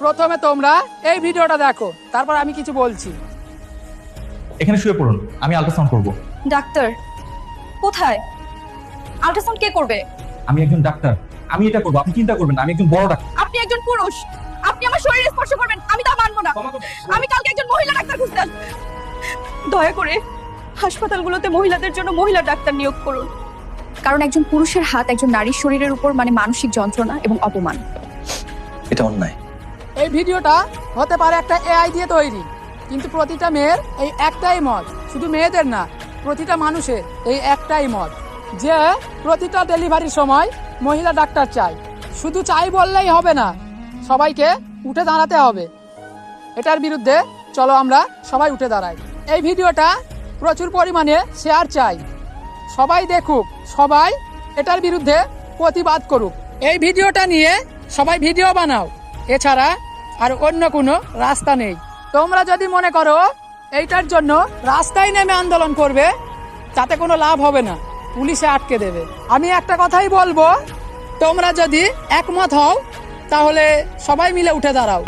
প্রথমে তোমরা এই ভিডিওটা দেখো, তারপর আমি কিছু বলছি। এখানে শুয়ে পড়ুন, আমি আল্ট্রাসাউন্ড করব। ডাক্তার কোথায়? আল্ট্রাসাউন্ড কে করবে? আমি একজন ডাক্তার, আমি এটা করবো, আপনি চিন্তা করবেন না, আমি একজন বড় ডাক্তার। আপনি একজন পুরুষ, আপনি আমার শরীরে স্পর্শ করবেন, আমি তা মানবো না। আমি কালকে একজন মহিলা ডাক্তার খুঁজতে আসবো। দয়া করে হাসপাতালগুলোতে মহিলাদের জন্য মহিলা ডাক্তার নিয়োগ করুন, কারণ একজন পুরুষের হাত একজন নারীর শরীরের উপর মানে মানসিক যন্ত্রণা এবং অপমান। এটা অন্যায়। এই ভিডিওটা হতে পারে একটা এআই দিয়ে তৈরি, কিন্তু প্রতিটা মেয়ের এই একটাই মত, শুধু মেয়েদের না, প্রতিটা মানুষের এই একটাই মত যে প্রতিটা ডেলিভারির সময় মহিলা ডাক্তার চাই। শুধু চাই বললেই হবে না, সবাইকে উঠে দাঁড়াতে হবে। এটার বিরুদ্ধে চলো আমরা সবাই উঠে দাঁড়াই। এই ভিডিওটা প্রচুর পরিমাণে শেয়ার চাই, সবাই দেখুক, সবাই এটার বিরুদ্ধে প্রতিবাদ করুক। এই ভিডিওটা নিয়ে সবাই ভিডিও বানাও, এছাড়া আর অন্য কোনো রাস্তা নেই। তোমরা যদি মনে করো এইটার জন্য রাস্তায় নেমে আন্দোলন করবে, তাতে কোনো লাভ হবে না, পুলিশে আটকে দেবে। আমি একটা কথাই বলবো, তোমরা যদি একমত হও তাহলে সবাই মিলে উঠে দাঁড়াও।